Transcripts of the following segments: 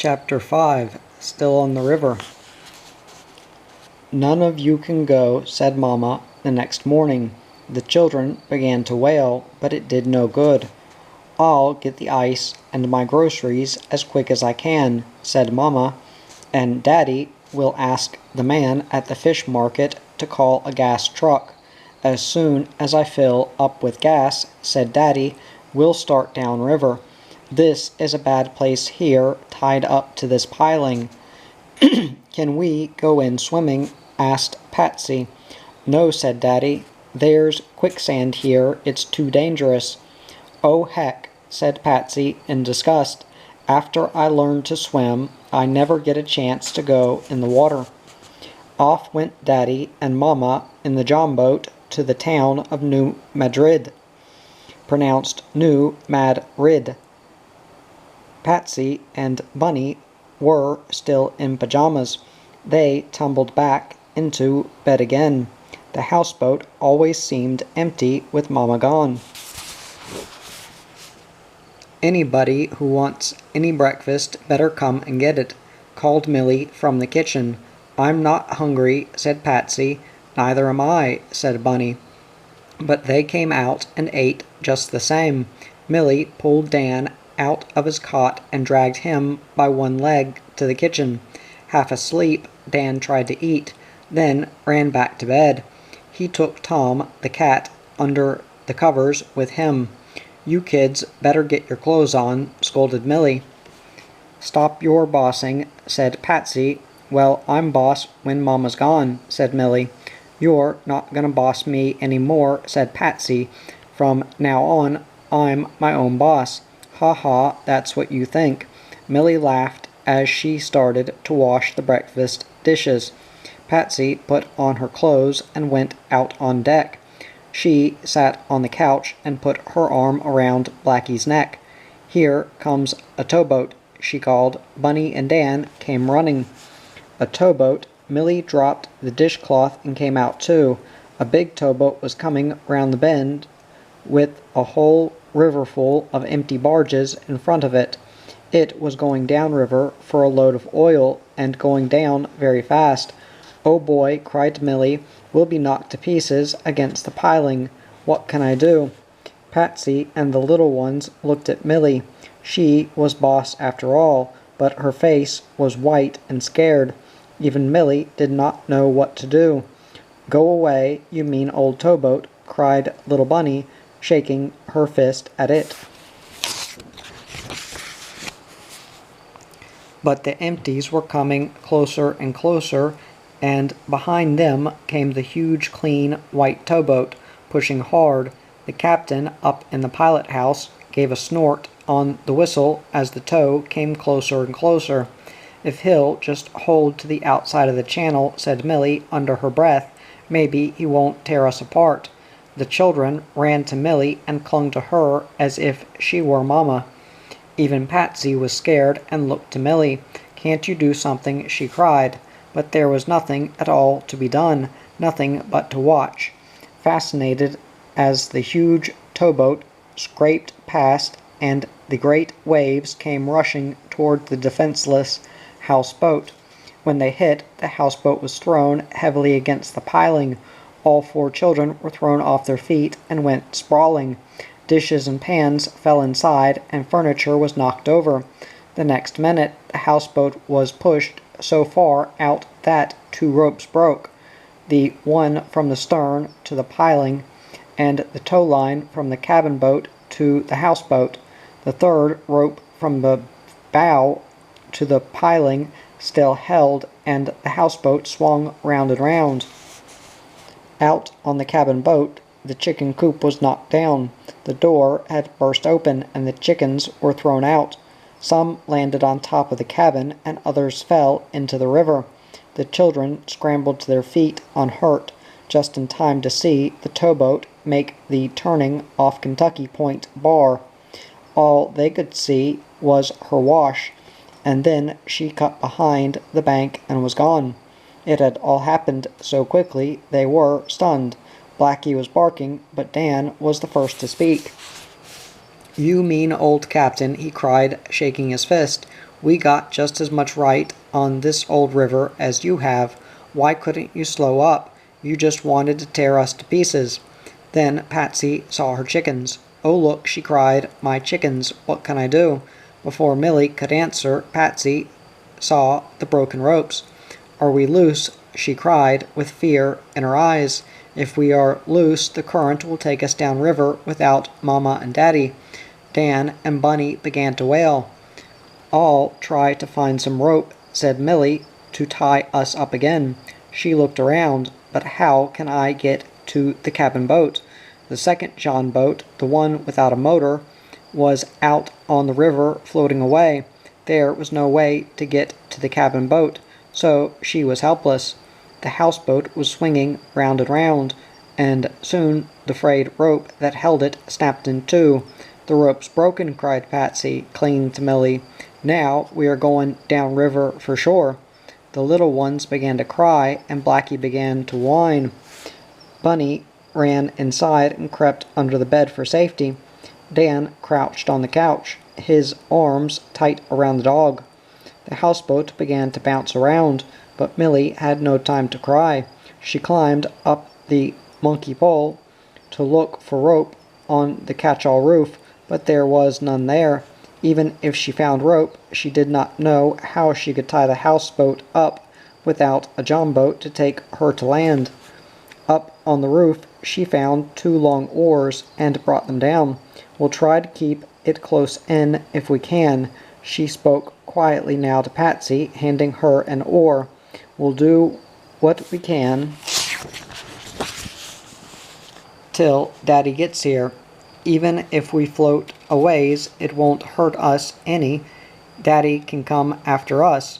Chapter 5. Still on the river. "None of you can go," said Mamma the next morning. The children began to wail, but it did no good. "I'll get the ice and my groceries as quick as I can," said Mamma, "and Daddy will ask the man at the fish market to call a gas truck. As soon as I fill up with gas," said Daddy, "we'll start downriver. This is a bad place here, tied up to this piling." "Can we go in swimming?" asked Patsy. "No," said Daddy. "There's quicksand here. It's too dangerous." "Oh, heck," said Patsy in disgust. "After I learned to swim, I never get a chance to go in the water." Off went Daddy and Mamma in the Houseboat to the town of New Madrid, pronounced New Mad-Rid. Patsy and Bunny were still in pajamas. They tumbled back into bed again. The houseboat always seemed empty with Mama gone. "Anybody who wants any breakfast better come and get it," called Millie from the kitchen. "I'm not hungry," said Patsy. "Neither am I," said Bunny. But they came out and ate just the same. Millie pulled Dan out of his cot and dragged him by one leg to the kitchen. Half asleep, Dan tried to eat, then ran back to bed. He took Tom, the cat, under the covers with him. "You kids better get your clothes on," scolded Millie. "Stop your bossing," said Patsy. "Well, I'm boss when Mama's gone," said Millie. "You're not gonna boss me any more," said Patsy. "From now on, I'm my own boss." "Ha ha, that's what you think." Millie laughed as she started to wash the breakfast dishes. Patsy put on her clothes and went out on deck. She sat on the couch and put her arm around Blackie's neck. "Here comes a towboat," she called. Bunny and Dan came running. A towboat. Millie dropped the dishcloth and came out too. A big towboat was coming round the bend with a whole riverful of empty barges in front of it. It was going downriver for a load of oil, and going down very fast. "Oh boy," cried Millie, "we'll be knocked to pieces against the piling. What can I do?" Patsy and the little ones looked at Millie. She was boss after all, but her face was white and scared. Even Millie did not know what to do. "Go away, you mean old towboat," cried little Bunny, shaking her fist at it. But the empties were coming closer and closer, and behind them came the huge, clean, white towboat, pushing hard. The captain, up in the pilot house, gave a snort on the whistle as the tow came closer and closer. "If he'll just hold to the outside of the channel," said Millie under her breath, "maybe he won't tear us apart." The children ran to Millie and clung to her as if she were Mama. Even Patsy was scared and looked to Millie. "Can't you do something?" she cried. But there was nothing at all to be done, nothing but to watch, fascinated as the huge towboat scraped past and the great waves came rushing toward the defenseless houseboat. When they hit, the houseboat was thrown heavily against the piling. All four children were thrown off their feet and went sprawling. Dishes and pans fell inside, and furniture was knocked over. The next minute, the houseboat was pushed so far out that two ropes broke, the one from the stern to the piling, and the tow line from the cabin boat to the houseboat. The third rope from the bow to the piling still held, and the houseboat swung round and round. Out on the cabin boat, the chicken coop was knocked down. The door had burst open, and the chickens were thrown out. Some landed on top of the cabin, and others fell into the river. The children scrambled to their feet unhurt, just in time to see the towboat make the turning off Kentucky Point bar. All they could see was her wash, and then she cut behind the bank and was gone. It had all happened so quickly they were stunned. Blackie was barking, but Dan was the first to speak. "You mean old captain," he cried, shaking his fist. We got just as much right on this old river as you have. Why couldn't you slow up? You just wanted to tear us to pieces." Then Patsy saw her chickens. "Oh, look," she cried, "my chickens, what can I do?" Before Millie could answer, Patsy saw the broken ropes. "Are we loose?" she cried, with fear in her eyes. "If we are loose, the current will take us down river without Mama and Daddy." Dan and Bunny began to wail. "I'll try to find some rope," said Millie, "to tie us up again." She looked around. "But how can I get to the cabin boat?" The second John boat, the one without a motor, was out on the river floating away. There was no way to get to the cabin boat, so she was helpless. The houseboat was swinging round and round, and soon the frayed rope that held it snapped in two. "The rope's broken," cried Patsy, clinging to Millie. "Now we are going down river for sure." The little ones began to cry, and Blackie began to whine. Bunny ran inside and crept under the bed for safety. Dan crouched on the couch, his arms tight around the dog. The houseboat began to bounce around, but Millie had no time to cry. She climbed up the monkey pole to look for rope on the catch-all roof, but there was none there. Even if she found rope, she did not know how she could tie the houseboat up without a John boat to take her to land. Up on the roof, she found two long oars and brought them down. "We'll try to keep it close in if we can," she spoke quietly now to Patsy, handing her an oar. "We'll do what we can till Daddy gets here. Even if we float a ways, it won't hurt us any. Daddy can come after us."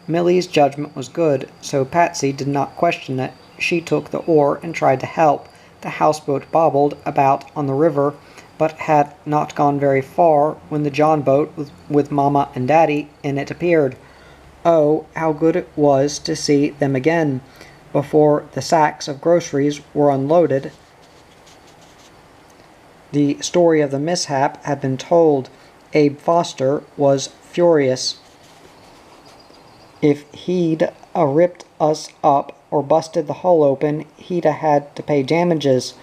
Millie's judgment was good, so Patsy did not question it. She took the oar and tried to help. The houseboat bobbled about on the river, but had not gone very far when the John boat with Mama and Daddy in it appeared. Oh, how good it was to see them again! Before the sacks of groceries were unloaded, the story of the mishap had been told. Abe Foster was furious. "If he'd ripped us up or busted the hull open, he'd had to pay damages,"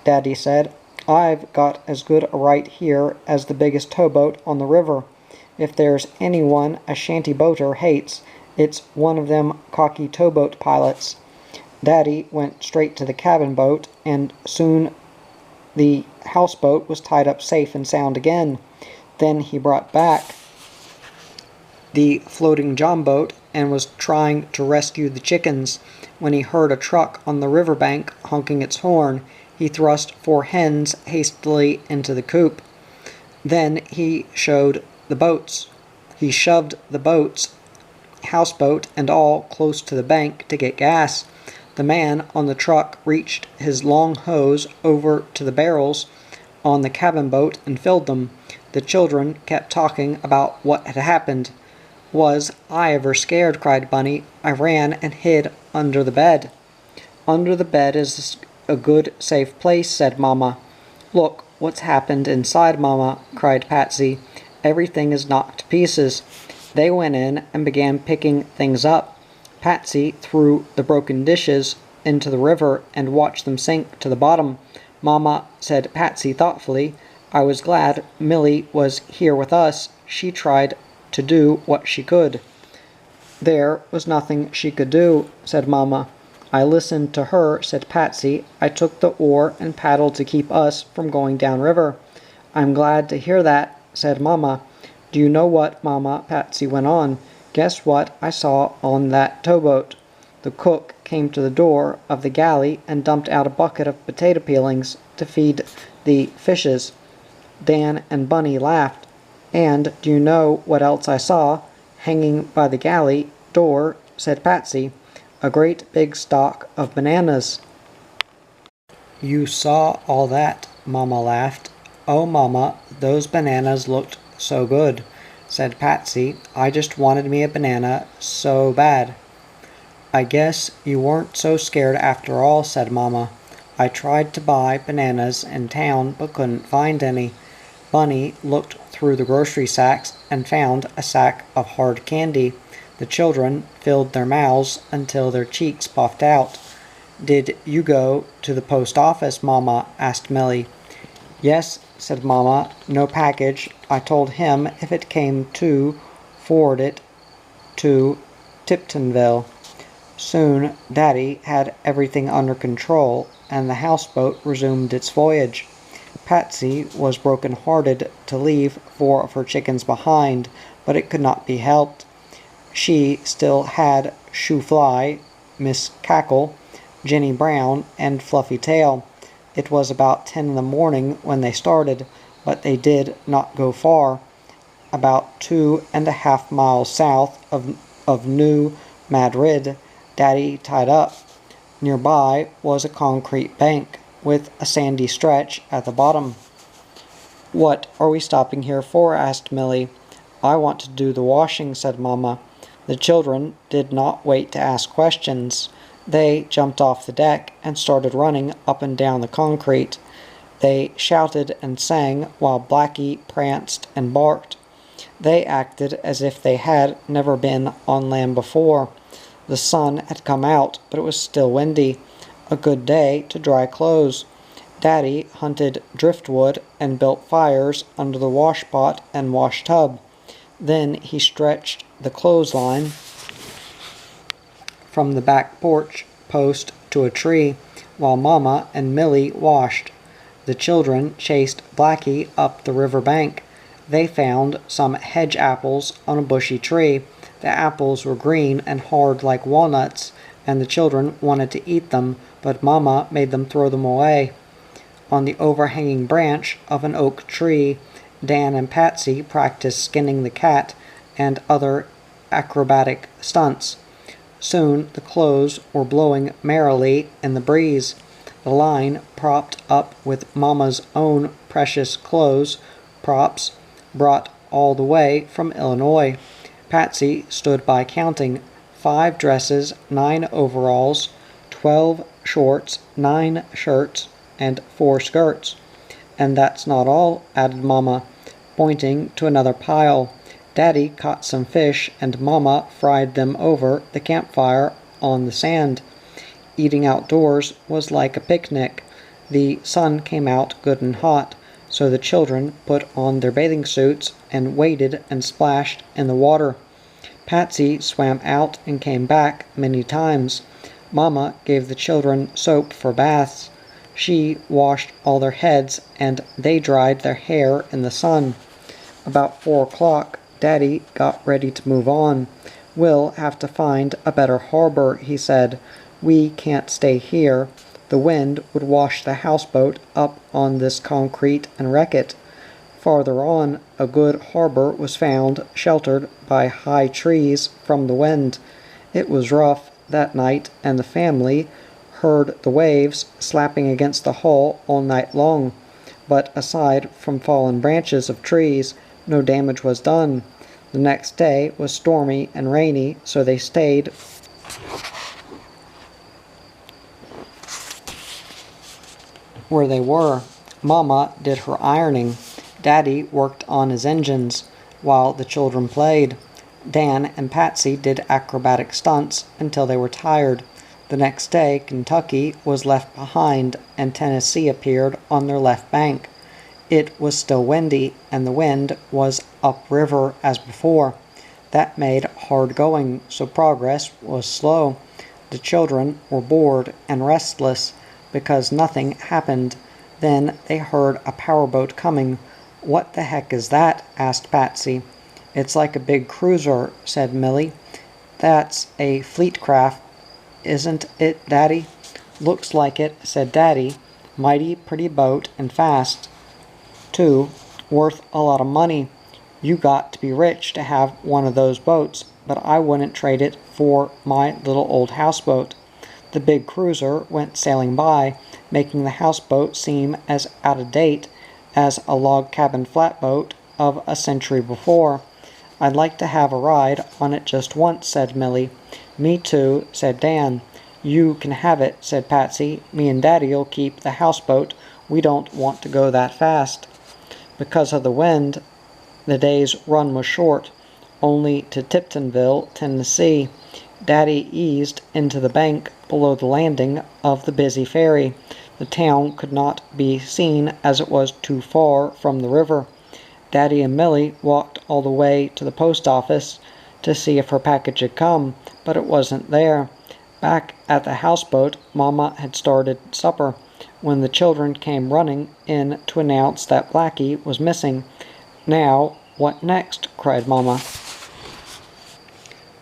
Daddy said. "I've got as good a right here as the biggest towboat on the river. If there's anyone a shanty boater hates, it's one of them cocky towboat pilots." Daddy went straight to the cabin boat, and soon the houseboat was tied up safe and sound again. Then he brought back the floating John boat and was trying to rescue the chickens. When he heard a truck on the riverbank honking its horn, he thrust 4 hens hastily into the coop. Then he shoved the boats, houseboat and all, close to the bank to get gas. The man on the truck reached his long hose over to the barrels on the cabin boat and filled them. The children kept talking about what had happened. "Was I ever scared?" cried Bunny. "I ran and hid under the bed." "Under the bed is a good, safe place," said Mama. "Look what's happened inside, Mama," cried Patsy. "Everything is knocked to pieces." They went in and began picking things up. Patsy threw the broken dishes into the river and watched them sink to the bottom. "Mama," said Patsy thoughtfully, "I was glad Millie was here with us. She tried to do what she could." "There was nothing she could do," said Mama. "I listened to her," said Patsy. "I took the oar and paddled to keep us from going down river." "I'm glad to hear that," said Mama. "Do you know what, Mama?" Patsy went on. "Guess what I saw on that towboat?" The cook came to the door of the galley and dumped out a bucket of potato peelings to feed the fishes. Dan and Bunny laughed. "And do you know what else I saw, hanging by the galley door?" said Patsy. "A great big stalk of bananas." "You saw all that?" Mama laughed. "Oh, Mama, those bananas looked so good," said Patsy. "I just wanted me a banana so bad." "I guess you weren't so scared after all," said Mama. "I tried to buy bananas in town but couldn't find any." Bunny looked through the grocery sacks and found a sack of hard candy. The children filled their mouths until their cheeks puffed out. "Did you go to the post office, Mama?" asked Millie. "Yes," said Mama. "No package. I told him if it came to forward it to Tiptonville." Soon Daddy had everything under control, and the houseboat resumed its voyage. Patsy was broken-hearted to leave 4 of her chickens behind, but it could not be helped. She still had Shoe-Fly, Miss Cackle, Jenny Brown, and Fluffy Tail. It was about 10 in the morning when they started, but they did not go far. About 2.5 miles south of New Madrid, Daddy tied up. Nearby was a concrete bank, with a sandy stretch at the bottom. "What are we stopping here for?" asked Millie. "I want to do the washing," said Mama. The children did not wait to ask questions. They jumped off the deck and started running up and down the concrete. They shouted and sang while Blackie pranced and barked. They acted as if they had never been on land before. The sun had come out, but it was still windy. A good day to dry clothes. Daddy hunted driftwood and built fires under the washpot and wash tub. Then he stretched the clothesline from the back porch post to a tree, while Mama and Millie washed. The children chased Blackie up the river bank. They found some hedge apples on a bushy tree. The apples were green and hard like walnuts, and the children wanted to eat them, but Mama made them throw them away. On the overhanging branch of an oak tree, Dan and Patsy practiced skinning the cat and other acrobatic stunts. Soon the clothes were blowing merrily in the breeze. The line, propped up with Mama's own precious clothes props, brought all the way from Illinois. Patsy stood by counting 5 dresses, 9 overalls, 12 shorts, 9 shirts, and 4 skirts. "And that's not all," added Mama, pointing to another pile. "Daddy caught some fish, and Mama fried them over the campfire on the sand." Eating outdoors was like a picnic. The sun came out good and hot, so the children put on their bathing suits and waded and splashed in the water. Patsy swam out and came back many times. Mama gave the children soap for baths. She washed all their heads, and they dried their hair in the sun. About 4 o'clock, Daddy got ready to move on. "We'll have to find a better harbor," he said. "We can't stay here. The wind would wash the houseboat up on this concrete and wreck it." Farther on, a good harbor was found, sheltered by high trees from the wind. It was rough that night, and the family heard the waves slapping against the hull all night long. But aside from fallen branches of trees, no damage was done. The next day was stormy and rainy, so they stayed where they were. Mama did her ironing. Daddy worked on his engines, while the children played. Dan and Patsy did acrobatic stunts until they were tired. The next day, Kentucky was left behind, and Tennessee appeared on their left bank. It was still windy, and the wind was upriver as before. That made hard going, so progress was slow. The children were bored and restless because nothing happened. Then they heard a powerboat coming. "What the heck is that?" asked Patsy. "It's like a big cruiser," said Millie. "That's a fleet craft, isn't it, Daddy?" "Looks like it," said Daddy. "Mighty pretty boat and fast, too. Worth a lot of money. You got to be rich to have one of those boats, but I wouldn't trade it for my little old houseboat." The big cruiser went sailing by, making the houseboat seem as out of date as a log cabin flatboat of a century before. "I'd like to have a ride on it just once," said Millie. "Me too," said Dan. "You can have it," said Patsy. "Me and Daddy'll keep the houseboat. We don't want to go that fast." Because of the wind, the day's run was short, only to Tiptonville, Tennessee. Daddy eased into the bank below the landing of the busy ferry. The town could not be seen as it was too far from the river. Daddy and Millie walked all the way to the post office to see if her package had come, but it wasn't there. Back at the houseboat, Mama had started supper when the children came running in to announce that Blackie was missing. "Now, what next?" cried Mama.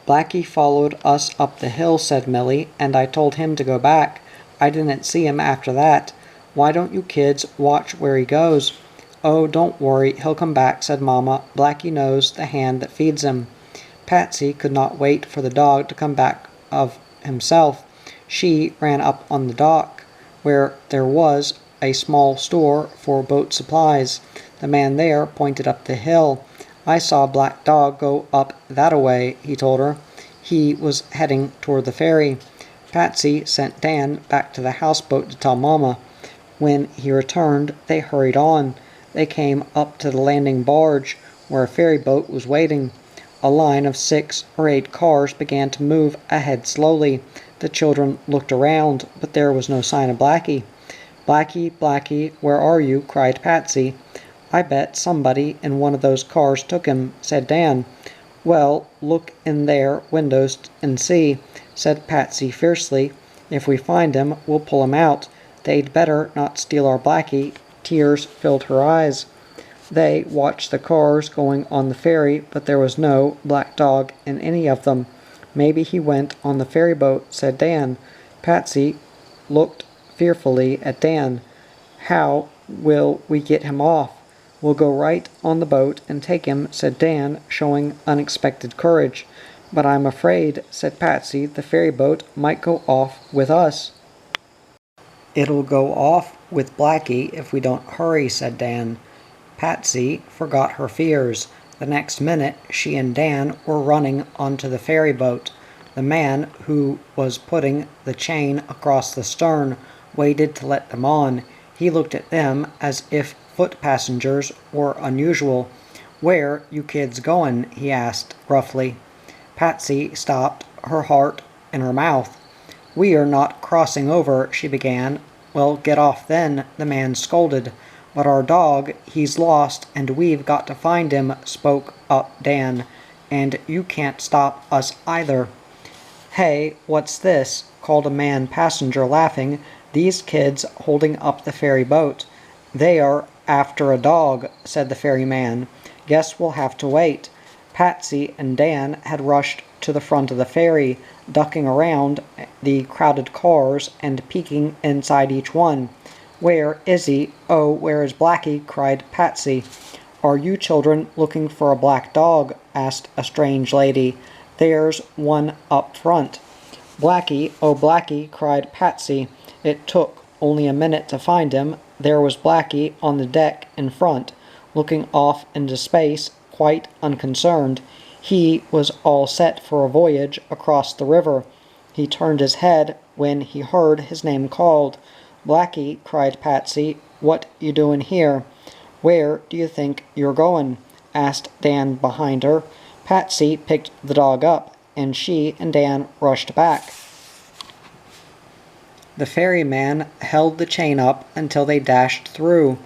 "Blackie followed us up the hill," said Millie, "and I told him to go back. I didn't see him after that. Why don't you kids watch where he goes?" "Oh, don't worry, he'll come back," said Mama. "Blackie knows the hand that feeds him." Patsy could not wait for the dog to come back of himself. She ran up on the dock, where there was a small store for boat supplies. The man there pointed up the hill. "I saw a black dog go up that-a-way," he told her. He was heading toward the ferry. Patsy sent Dan back to the houseboat to tell Mama. When he returned, they hurried on. They came up to the landing barge, where a ferry boat was waiting. A line of 6 or 8 cars began to move ahead slowly. The children looked around, but there was no sign of Blackie. "Blackie, Blackie, where are you?" cried Patsy. "I bet somebody in one of those cars took him," said Dan. "Well, look in their windows and see," said Patsy fiercely. "If we find him, we'll pull him out. They'd better not steal our Blackie." Tears filled her eyes. They watched the cars going on the ferry, but there was no black dog in any of them. "Maybe he went on the ferry boat," said Dan. Patsy looked fearfully at Dan. "How will we get him off?" "We'll go right on the boat and take him," said Dan, showing unexpected courage. "But I'm afraid," said Patsy, "the ferry boat might go off with us." "It'll go off with Blackie if we don't hurry," said Dan. Patsy forgot her fears. The next minute, she and Dan were running onto the ferry boat. The man who was putting the chain across the stern waited to let them on. He looked at them as if foot passengers were unusual. "Where you kids goin'?" he asked gruffly. Patsy stopped, her heart in her mouth. "We are not crossing over," she began. "Well, get off then," the man scolded. "But our dog, he's lost, and we've got to find him," spoke up Dan. "And you can't stop us either." "Hey, what's this?" called a man passenger, laughing. "These kids holding up the ferry boat." "They are after a dog," said the ferryman. "Guess we'll have to wait." Patsy and Dan had rushed to the front of the ferry, ducking around the crowded cars and peeking inside each one. "Where is he? Oh, where is Blackie?" cried Patsy. "Are you children looking for a black dog?" asked a strange lady. "There's one up front." "Blackie, oh Blackie," cried Patsy. It took only a minute to find him. There was Blackie on the deck in front, looking off into space, quite unconcerned. He was all set for a voyage across the river. He turned his head when he heard his name called. "Blackie," cried Patsy, "what you doin' here?" "Where do you think you're goin'?" asked Dan behind her. Patsy picked the dog up, and she and Dan rushed back. The ferryman held the chain up until they dashed through.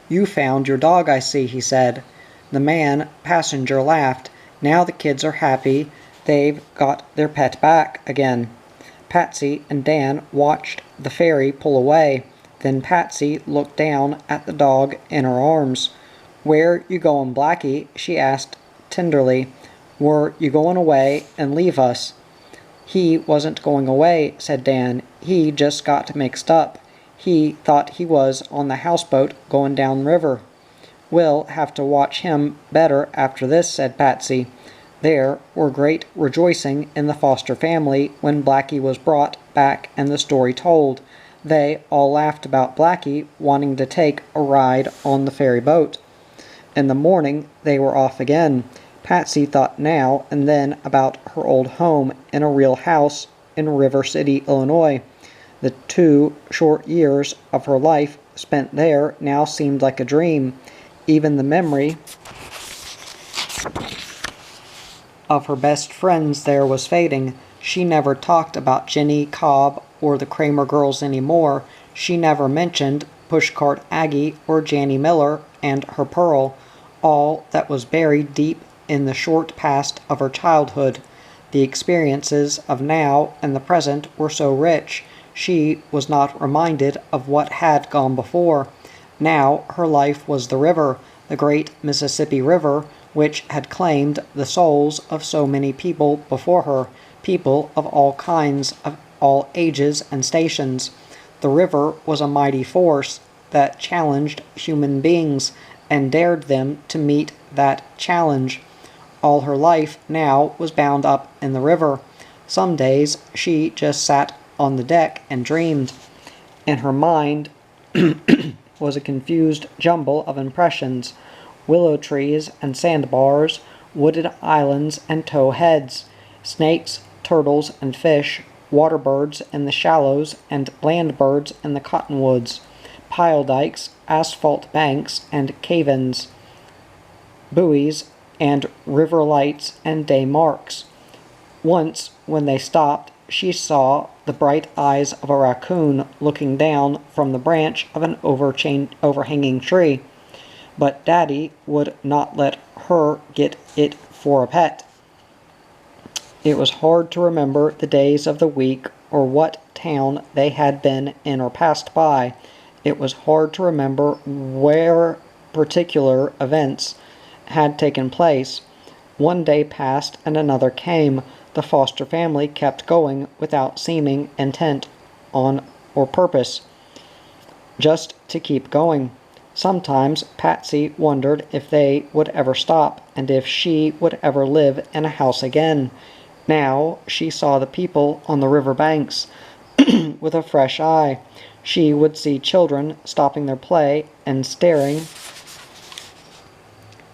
"You found your dog, I see," he said. The man passenger laughed. "Now the kids are happy. They've got their pet back again." Patsy and Dan watched the ferry pull away. Then Patsy looked down at the dog in her arms. "Where you goin', Blackie?" she asked tenderly. "Were you goin' away and leave us?" "He wasn't going away," said Dan. "He just got mixed up. He thought he was on the houseboat going down river." "We'll have to watch him better after this," said Patsy. There were great rejoicing in the Foster family when Blackie was brought back and the story told. They all laughed about Blackie wanting to take a ride on the ferry boat. In the morning they were off again. Patsy thought now and then about her old home in a real house in River City, Illinois. The 2 short years of her life spent there now seemed like a dream. Even the memory of her best friends there was fading. She never talked about Jenny Cobb or the Kramer girls anymore. She never mentioned Pushcart Aggie or Jannie Miller and her Pearl, all that was buried deep in the short past of her childhood. The experiences of now and the present were so rich, she was not reminded of what had gone before. Now her life was the river, the great Mississippi River, which had claimed the souls of so many people before her, people of all kinds, of all ages and stations. The river was a mighty force that challenged human beings and dared them to meet that challenge. All her life now was bound up in the river. Some days she just sat on the deck and dreamed. In her mind was a confused jumble of impressions: willow trees and sandbars, wooded islands and towheads, snakes, turtles and fish, water birds in the shallows and land birds in the cottonwoods, pile dikes, asphalt banks and cave-ins, buoys and river lights and day marks. Once, when they stopped, she saw the bright eyes of a raccoon looking down from the branch of an overhanging tree. But Daddy would not let her get it for a pet. It was hard to remember the days of the week or what town they had been in or passed by. It was hard to remember where particular events had taken place. One day passed and another came. The foster family kept going without seeming intent on or purpose, just to keep going. Sometimes Patsy wondered if they would ever stop, and if she would ever live in a house again. Now she saw the people on the river banks with a fresh eye. She would see children stopping their play and staring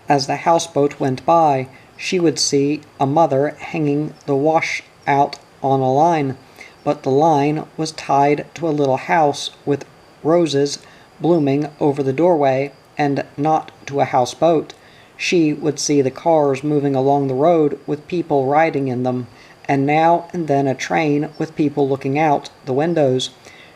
as the houseboat went by. She would see a mother hanging the wash out on a line, but the line was tied to a little house with roses blooming over the doorway, and not to a houseboat. She would see the cars moving along the road with people riding in them, and now and then a train with people looking out the windows.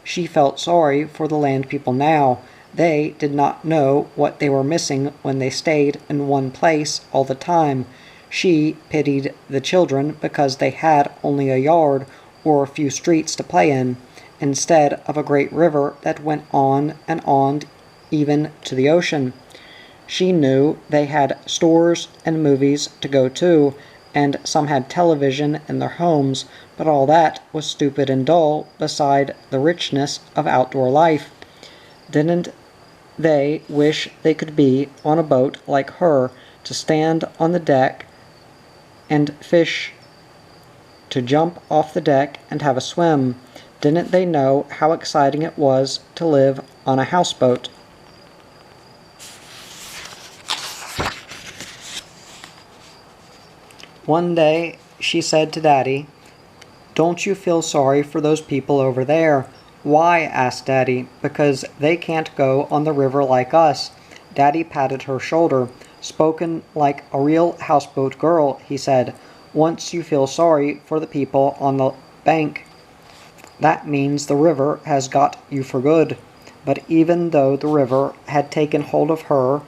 She felt sorry for the land people now. They did not know what they were missing when they stayed in one place all the time. She pitied the children because they had only a yard or a few streets to play in, instead of a great river that went on and on even to the ocean. She knew they had stores and movies to go to, and some had television in their homes, but all that was stupid and dull beside the richness of outdoor life. Didn't they wish they could be on a boat like her, to stand on the deck and fish, to jump off the deck and have a swim? Didn't they know how exciting it was to live on a houseboat? One day she said to Daddy, "Don't you feel sorry for those people over there?" "Why?" asked Daddy. "Because they can't go on the river like us." Daddy patted her shoulder. "Spoken like a real houseboat girl," he said. "Once you feel sorry for the people on the bank, that means the river has got you for good." But even though the river had taken hold of her,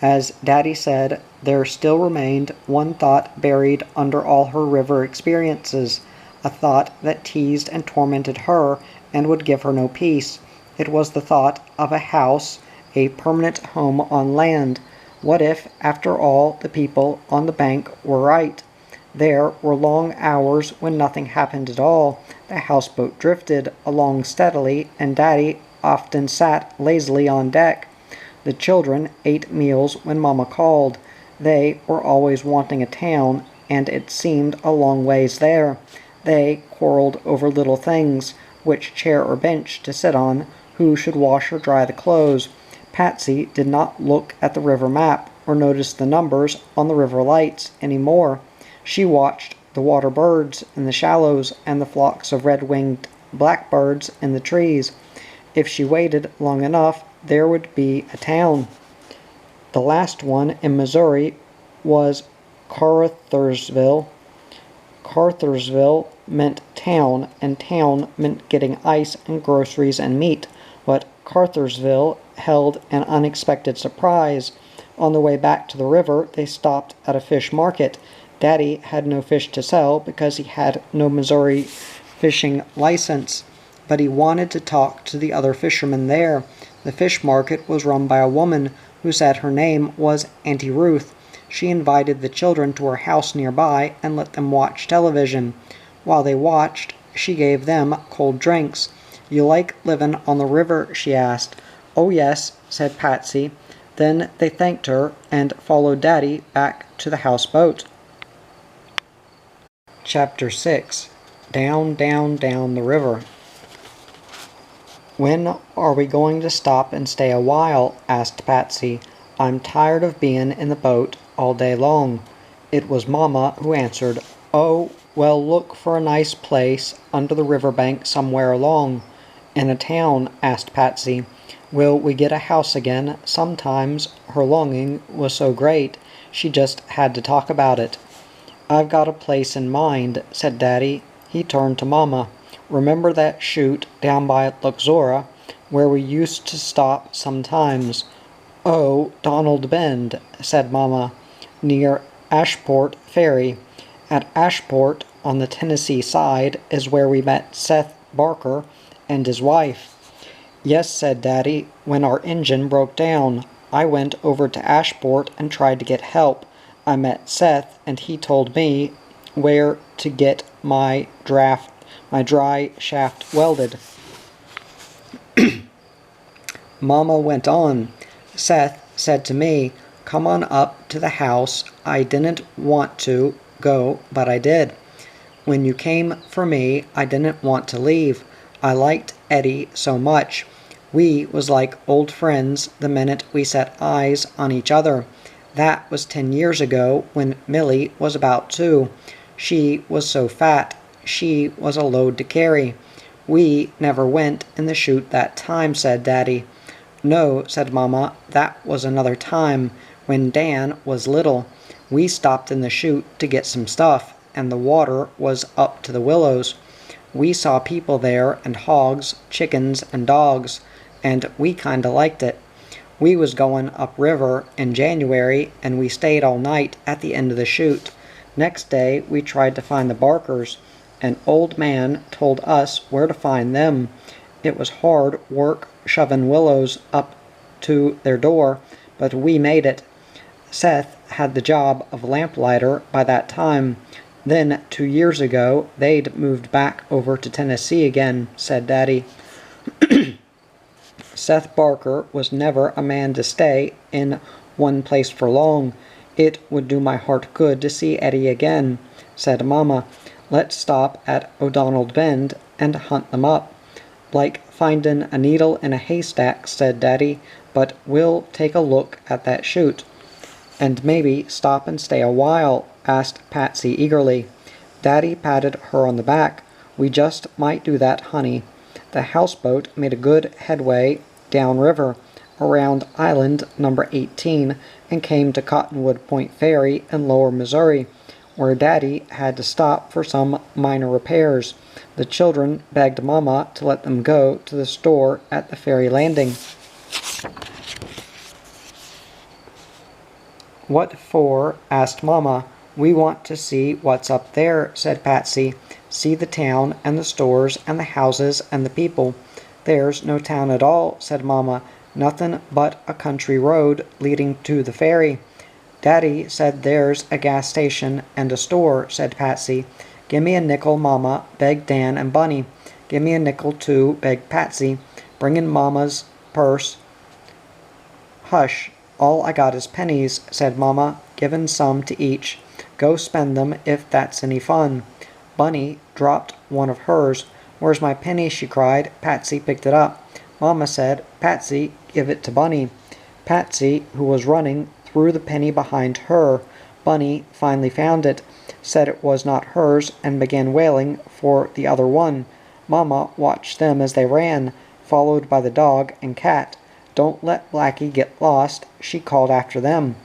as Daddy said, there still remained one thought buried under all her river experiences, a thought that teased and tormented her and would give her no peace. It was the thought of a house, a permanent home on land. What if, after all, the people on the bank were right? There were long hours when nothing happened at all. The houseboat drifted along steadily, and Daddy often sat lazily on deck. The children ate meals when Mama called. They were always wanting a town, and it seemed a long ways there. They quarreled over little things, which chair or bench to sit on, who should wash or dry the clothes. Patsy did not look at the river map or notice the numbers on the river lights any more. She watched the water birds in the shallows and the flocks of red-winged blackbirds in the trees. If she waited long enough, there would be a town. The last one in Missouri was Carruthersville. Carruthersville meant town, and town meant getting ice and groceries and meat, but Carruthersville held an unexpected surprise. On the way back to the river, they stopped at a fish market. Daddy had no fish to sell because he had no Missouri fishing license, but he wanted to talk to the other fishermen there. The fish market was run by a woman who said her name was Auntie Ruth. She invited the children to her house nearby and let them watch television. While they watched, she gave them cold drinks. "You like livin' on the river?" she asked. "Oh yes," said Patsy. Then they thanked her and followed Daddy back to the houseboat. Chapter 6. Down, down, down the river. "When are we going to stop and stay a while?" asked Patsy. "I'm tired of being in the boat all day long." It was Mama who answered. "Oh, well, look for a nice place under the riverbank somewhere along." "In a town?" asked Patsy. "Will we get a house again?" Sometimes her longing was so great she just had to talk about it. "I've got a place in mind," said Daddy. He turned to Mama. "Remember that chute down by Luxora, where we used to stop sometimes?" "Oh, Donald Bend," said Mama. "Near Ashport Ferry. At Ashport, on the Tennessee side, is where we met Seth Barker and his wife." "Yes," said Daddy, "when our engine broke down. I went over to Ashport and tried to get help. I met Seth, and he told me where to get my dry shaft welded." Mama went on. "Seth said to me, 'Come on up to the house.' I didn't want to go, but I did. When you came for me, I didn't want to leave. I liked Eddie so much. We was like old friends the minute we set eyes on each other. That was 10 years ago, when Millie was about 2. She was so fat. She was a load to carry. We never went in the chute that time," said Daddy. "No," said Mama, "that was another time, when Dan was little. We stopped in the chute to get some stuff, and the water was up to the willows. We saw people there, and hogs, chickens, and dogs, and we kinda liked it. We was going upriver in January, and we stayed all night at the end of the chute. Next day we tried to find the Barkers. An old man told us where to find them. It was hard work shoving willows up to their door, but we made it. Seth had the job of lamplighter by that time. Then 2 years ago they'd moved back over to Tennessee again," said Daddy. "Seth Barker was never a man to stay in one place for long. It would do my heart good to see Eddie again," said Mama. "Let's stop at O'Donnell Bend and hunt them up." "Like findin' a needle in a haystack," said Daddy, "but we'll take a look at that chute." "And maybe stop and stay a while?" asked Patsy eagerly. Daddy patted her on the back. "We just might do that, honey." The houseboat made a good headway downriver, around Island number 18, and came to Cottonwood Point Ferry in lower Missouri, where Daddy had to stop for some minor repairs. The children begged Mama to let them go to the store at the ferry landing. "What for?" asked Mama. "We want to see what's up there," said Patsy. "See the town and the stores and the houses and the people." "There's no town at all," said Mama. "Nothin' but a country road leading to the ferry." "Daddy said there's a gas station and a store," said Patsy. "Gimme a nickel, Mama," begged Dan and Bunny. "Gimme a nickel too," begged Patsy. "Bring in Mama's purse." "Hush, all I got is pennies," said Mama, giving some to each. "Go spend them if that's any fun." Bunny dropped one of hers. "Where's my penny?" she cried. Patsy picked it up. Mama said, "Patsy, give it to Bunny." Patsy, who was running, threw the penny behind her. Bunny finally found it, said it was not hers, and began wailing for the other one. Mama watched them as they ran, followed by the dog and cat. "Don't let Blackie get lost," she called after them.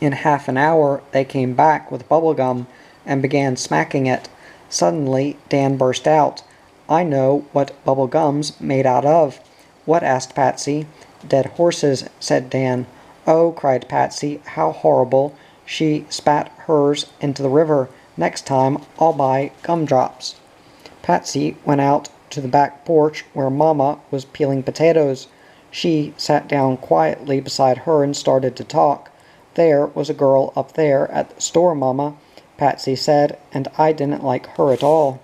In half an hour they came back with bubble gum and began smacking it. Suddenly Dan burst out, "I know what bubble gum's made out of." "What?" asked Patsy. "Dead horses," said Dan. "Oh," cried Patsy, "how horrible." She spat hers into the river. "Next time I'll buy gumdrops." Patsy went out to the back porch where Mama was peeling potatoes. She sat down quietly beside her and started to talk. "There was a girl up there at the store, Mama," Patsy said, "and I didn't like her at all."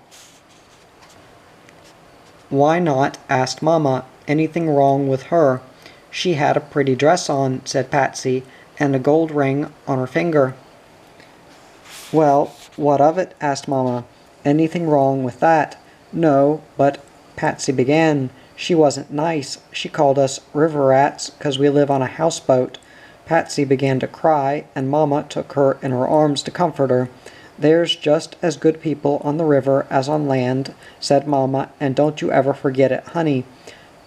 "Why not?" asked Mama. "Anything wrong with her?" "She had a pretty dress on," said Patsy, "and a gold ring on her finger." "Well, what of it?" asked Mama. "Anything wrong with that?" "No, but," Patsy began. "She wasn't nice. She called us river rats 'cause we live on a houseboat." Patsy began to cry, and Mama took her in her arms to comfort her. "There's just as good people on the river as on land," said Mama, "and don't you ever forget it, honey."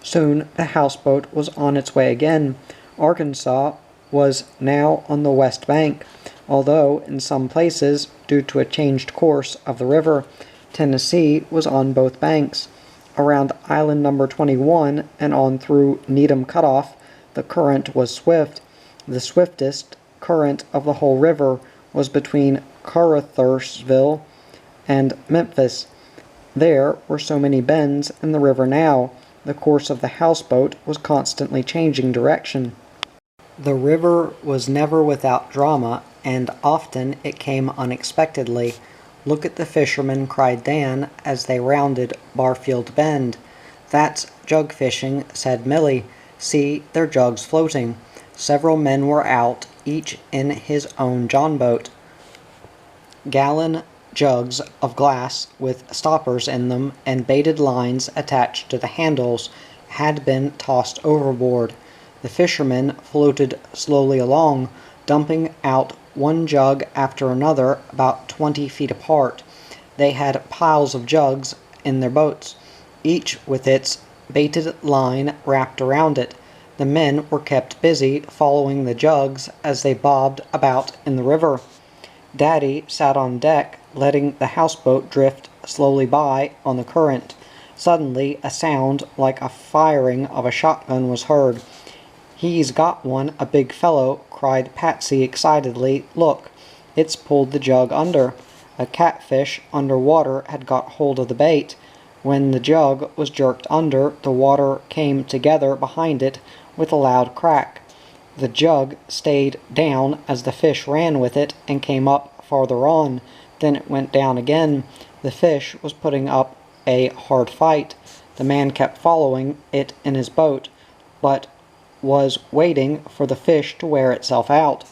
Soon the houseboat was on its way again. Arkansas was now on the west bank, although in some places, due to a changed course of the river, Tennessee was on both banks. Around island number 21 and on through Needham Cutoff, the current was swift. The swiftest current of the whole river was between Caruthersville and Memphis. There were so many bends in the river now, the course of the houseboat was constantly changing direction. The river was never without drama, and often it came unexpectedly. "Look at the fishermen," cried Dan, as they rounded Barfield Bend. "That's jug fishing," said Millie. "See, their jugs floating." Several men were out, each in his own John boat. Gallon jugs of glass with stoppers in them and baited lines attached to the handles had been tossed overboard. The fishermen floated slowly along, dumping out one jug after another about 20 feet apart. They had piles of jugs in their boats, each with its baited line wrapped around it. The men were kept busy following the jugs as they bobbed about in the river. Daddy sat on deck, letting the houseboat drift slowly by on the current. Suddenly a sound like a firing of a shotgun was heard. "He's got one, a big fellow," cried Patsy excitedly. "Look, it's pulled the jug under." A catfish under water had got hold of the bait. When the jug was jerked under, the water came together behind it with a loud crack. The jug stayed down as the fish ran with it and came up farther on. Then it went down again. The fish was putting up a hard fight. The man kept following it in his boat, but was waiting for the fish to wear itself out.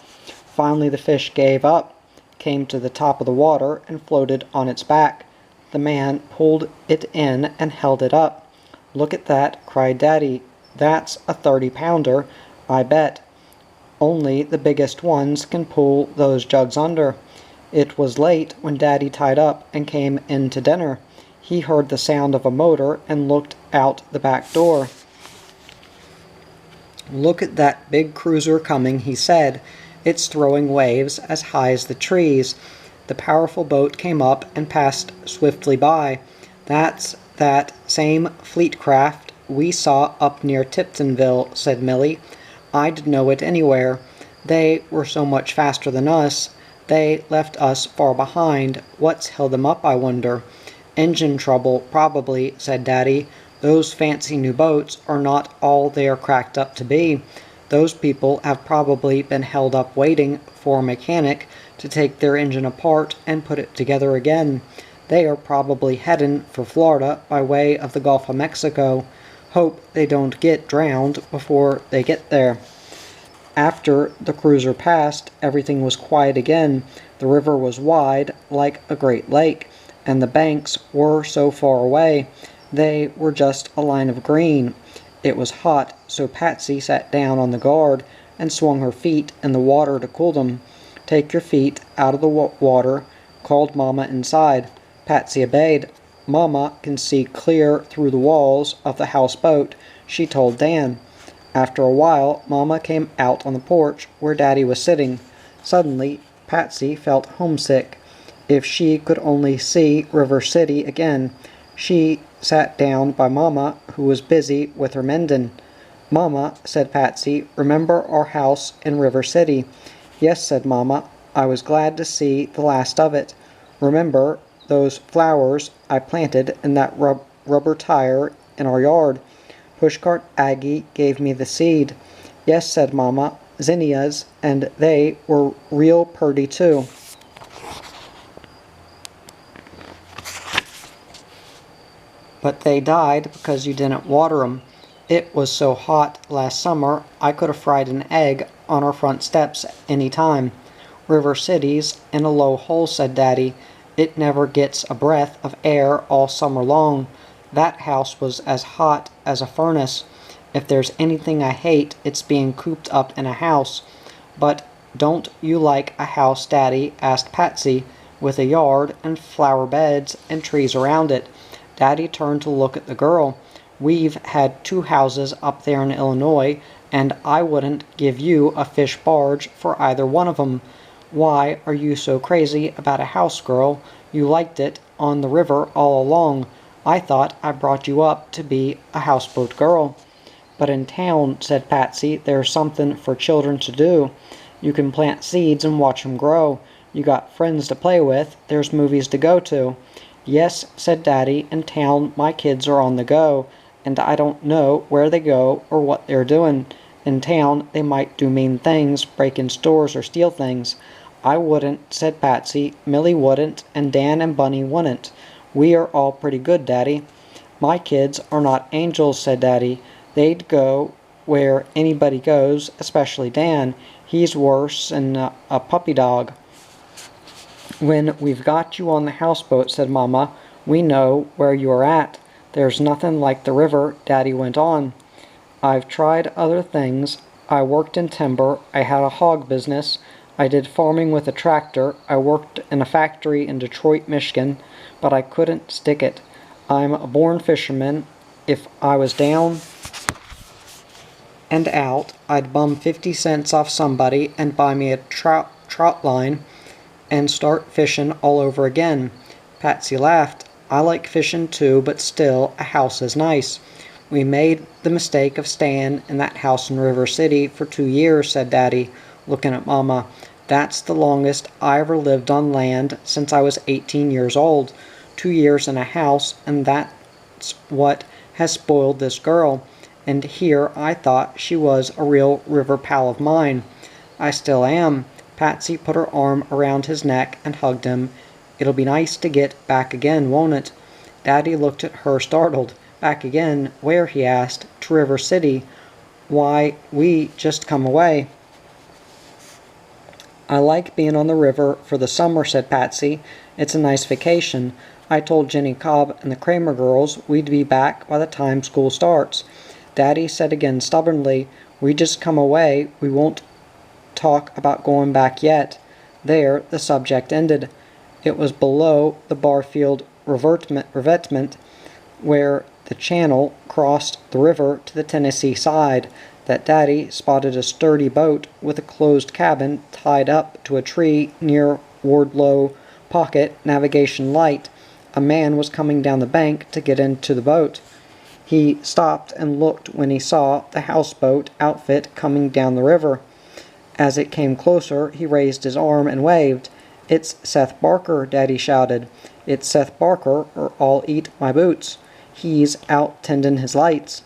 Finally the fish gave up, came to the top of the water, and floated on its back. The man pulled it in and held it up. "Look at that," cried Daddy. "That's a 30-pounder, I bet. Only the biggest ones can pull those jugs under." It was late when Daddy tied up and came in to dinner. He heard the sound of a motor and looked out the back door. "Look at that big cruiser coming," he said. "It's throwing waves as high as the trees." The powerful boat came up and passed swiftly by. "That's that same fleet craft we saw up near Tiptonville," said Millie. "I'd know it anywhere. They were so much faster than us. They left us far behind. What's held them up, I wonder?" "Engine trouble, probably," said Daddy. "Those fancy new boats are not all they are cracked up to be. Those people have probably been held up waiting for a mechanic to take their engine apart and put it together again. They are probably heading for Florida by way of the Gulf of Mexico. Hope they don't get drowned before they get there." After the cruiser passed, everything was quiet again. The river was wide, like a great lake, and the banks were so far away. They were just a line of green. It was hot, so Patsy sat down on the guard and swung her feet in the water to cool them. "Take your feet out of the water," called Mama inside. Patsy obeyed. "Mama can see clear through the walls of the houseboat," she told Dan. After a while, Mama came out on the porch where Daddy was sitting. Suddenly, Patsy felt homesick. If she could only see River City again. She sat down by Mama, who was busy with her mending. "Mama," said Patsy, "remember our house in River City?" "Yes," said Mama. "I was glad to see the last of it. Remember those flowers I planted in that rubber tire in our yard? Pushcart Aggie gave me the seed." "Yes," said Mama, "zinnias, and they were real purty too." "But they died because you didn't water 'em. It was so hot last summer I could have fried an egg on our front steps any time." "River City's in a low hole," said Daddy. "It never gets a breath of air all summer long. That house was as hot as a furnace. If there's anything I hate, it's being cooped up in a house." "But don't you like a house, Daddy?" asked Patsy, "with a yard and flower beds and trees around it?" Daddy turned to look at the girl. "We've had 2 houses up there in Illinois, and I wouldn't give you a fish barge for either one of 'em. Why are you so crazy about a house, girl? You liked it on the river all along. I thought I brought you up to be a houseboat girl." "But in town," said Patsy, "there's something for children to do. You can plant seeds and watch 'em grow. You got friends to play with. There's movies to go to." "Yes," said Daddy, "in town my kids are on the go, and I don't know where they go or what they're doing. In town they might do mean things, break in stores or steal things." "I wouldn't," said Patsy. "Millie wouldn't, and Dan and Bunny wouldn't. We are all pretty good, Daddy." "My kids are not angels," said Daddy. "They'd go where anybody goes, especially Dan. He's worse'n a puppy dog." "When we've got you on the houseboat," said Mama, "we know where you are at. There's nothing like the river," Daddy went on. "I've tried other things. I worked in timber. I had a hog business. I did farming with a tractor. I worked in a factory in Detroit, Michigan, but I couldn't stick it. I'm a born fisherman. If I was down and out, I'd bum 50 cents off somebody and buy me a trout line and start fishing all over again." Patsy laughed. "I like fishing too, but still, a house is nice." "We made the mistake of staying in that house in River City for 2 years," said Daddy, looking at Mama. "That's the longest I ever lived on land since I was 18 years old. 2 years in a house, and that's what has spoiled this girl. And here I thought she was a real river pal of mine." "I still am." Patsy put her arm around his neck and hugged him. "It'll be nice to get back again, won't it?" Daddy looked at her startled. "Back again? Where?" he asked. "To River City. Why, we just come away." "I like being on the river for the summer," said Patsy. "It's a nice vacation. I told Jenny Cobb and the Kramer girls we'd be back by the time school starts." Daddy said again stubbornly, "We just come away. We won't talk about going back yet." There the subject ended. It was below the Barfield revetment, where the channel crossed the river to the Tennessee side, that Daddy spotted a sturdy boat with a closed cabin tied up to a tree near Wardlow Pocket Navigation Light. A man was coming down the bank to get into the boat. He stopped and looked when he saw the houseboat outfit coming down the river. As it came closer, he raised his arm and waved. "It's Seth Barker," Daddy shouted. "It's Seth Barker, or I'll eat my boots. He's out tending his lights."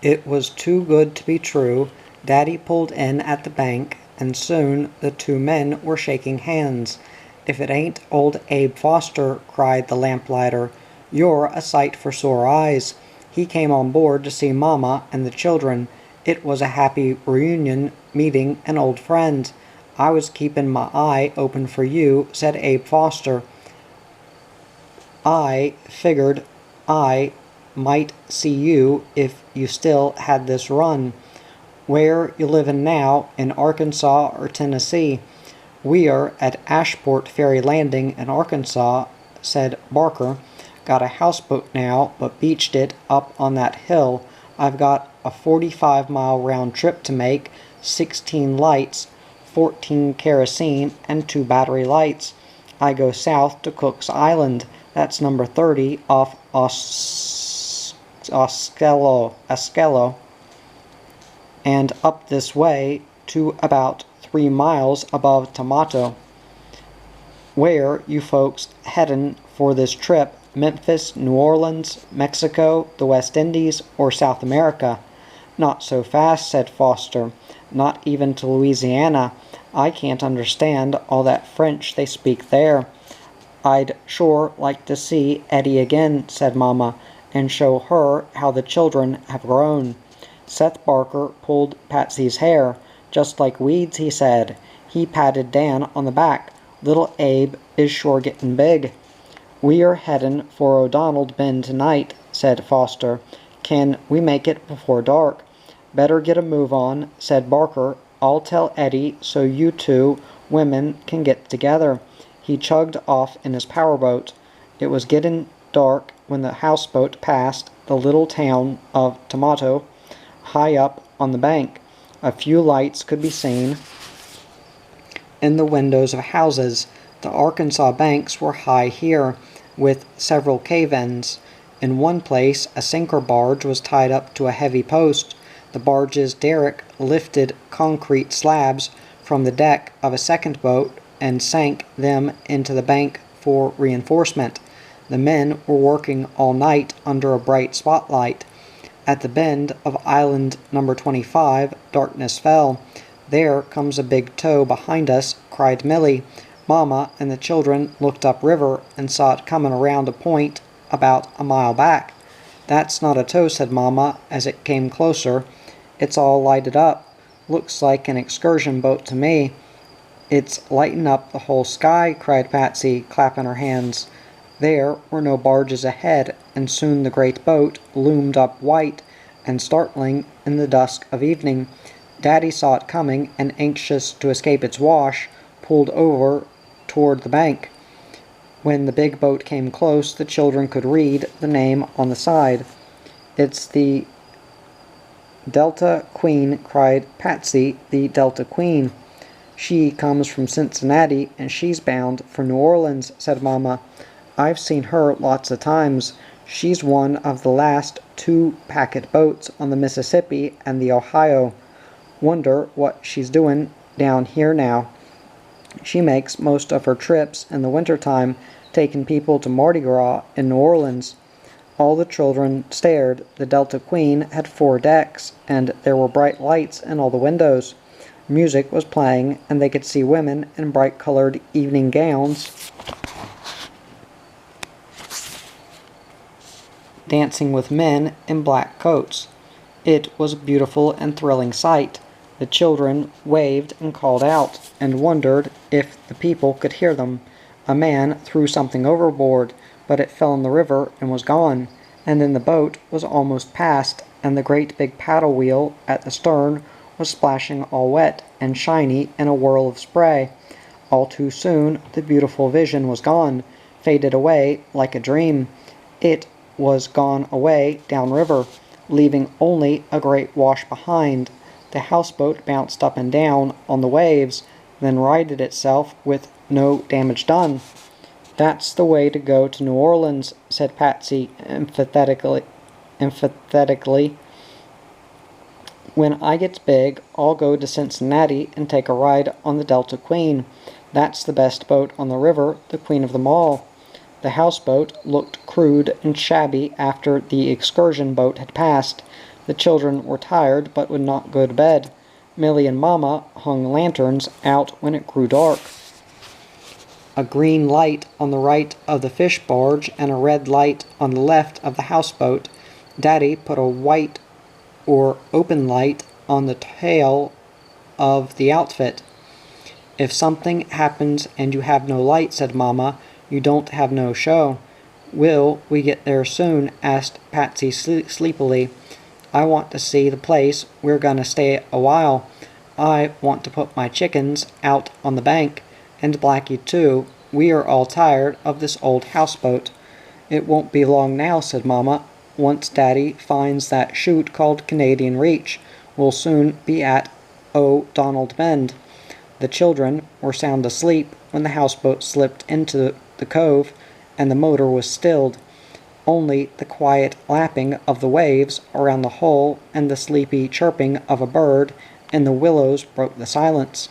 It was too good to be true. Daddy pulled in at the bank, and soon the 2 men were shaking hands. "If it ain't old Abe Foster," cried the lamplighter. "You're a sight for sore eyes. He came on board to see Mama and the children. It was a happy reunion, meeting an old friend." "I was keeping my eye open for you," said Abe Foster. "I figured I might see you if you still had this run. Where you livin' now, in Arkansas or Tennessee?" "We are at Ashport Ferry Landing in Arkansas," said Barker. "Got a houseboat now, but beached it up on that hill. I've got a 45-mile round trip to make, 16 lights, 14 kerosene, and 2 battery lights. I go south to Cook's Island. That's number 30 off Oskello, and up this way to about 3 miles above Tomato. Where you folks headin' for this trip? Memphis, New Orleans, Mexico, the West Indies, or South America? Not so fast, said Foster. Not even to Louisiana. I can't understand all that French they speak there. I'd sure like to see Eddie again, said Mama, and show her how the children have grown. Seth Barker pulled Patsy's hair. Just like weeds, he said. He patted Dan on the back. Little Abe is sure gettin' big. We are headin' for O'Donnell Bend tonight, said Foster. Can we make it before dark? Better get a move on, said Barker. I'll tell Eddie so you two women can get together. He chugged off in his powerboat. It was getting dark when the houseboat passed the little town of Tomato, high up on the bank. A few lights could be seen in the windows of houses. The Arkansas banks were high here, with several cave-ins. In one place, a sinker barge was tied up to a heavy post. The barge's derrick lifted concrete slabs from the deck of a second boat and sank them into the bank for reinforcement. The men were working all night under a bright spotlight. At the bend of island number 25, darkness fell. There comes a big tow behind us, cried Millie. Mama and the children looked upriver and saw it coming around a point about a mile back. That's not a tow, said Mama as it came closer. It's all lighted up. Looks like an excursion boat to me. It's lighting up the whole sky, cried Patsy, clapping her hands. There were no barges ahead, and soon the great boat loomed up white and startling in the dusk of evening. Daddy saw it coming, and anxious to escape its wash, pulled over toward the bank. When the big boat came close, the children could read the name on the side. It's the Delta Queen, cried Patsy, the Delta Queen. She comes from Cincinnati, and she's bound for New Orleans, said Mama. I've seen her lots of times. She's one of the last 2 packet boats on the Mississippi and the Ohio. Wonder what she's doing down here now. She makes most of her trips in the wintertime, taking people to Mardi Gras in New Orleans. All the children stared. The Delta Queen had 4 decks, and there were bright lights in all the windows. Music was playing, and they could see women in bright-colored evening gowns dancing with men in black coats. It was a beautiful and thrilling sight. The children waved and called out, and wondered if the people could hear them. A man threw something overboard, but it fell in the river and was gone, and then the boat was almost past, and the great big paddle wheel at the stern was splashing all wet and shiny in a whirl of spray. All too soon the beautiful vision was gone, faded away like a dream. It was gone away downriver, leaving only a great wash behind. The houseboat bounced up and down on the waves, then righted itself with no damage done. That's the way to go to New Orleans, said Patsy emphatically. When I get big, I'll go to Cincinnati and take a ride on the Delta Queen. That's the best boat on the river, the queen of them all. The houseboat looked crude and shabby after the excursion boat had passed. The children were tired but would not go to bed. Millie and Mama hung lanterns out when it grew dark. A green light on the right of the fish barge and a red light on the left of the houseboat. Daddy put a white or open light on the tail of the outfit. If something happens and you have no light, said Mama, you don't have no show. Will we get there soon? Asked Patsy sleepily. I want to see the place. We're gonna stay a while. I want to put my chickens out on the bank, and Blackie too. We are all tired of this old houseboat. It won't be long now, said Mama. once Daddy finds that chute called Canadian Reach. We'll soon be at O'Donnell Bend. The children were sound asleep when the houseboat slipped into the cove and the motor was stilled. Only the quiet lapping of the waves around the hull and the sleepy chirping of a bird in the willows broke the silence.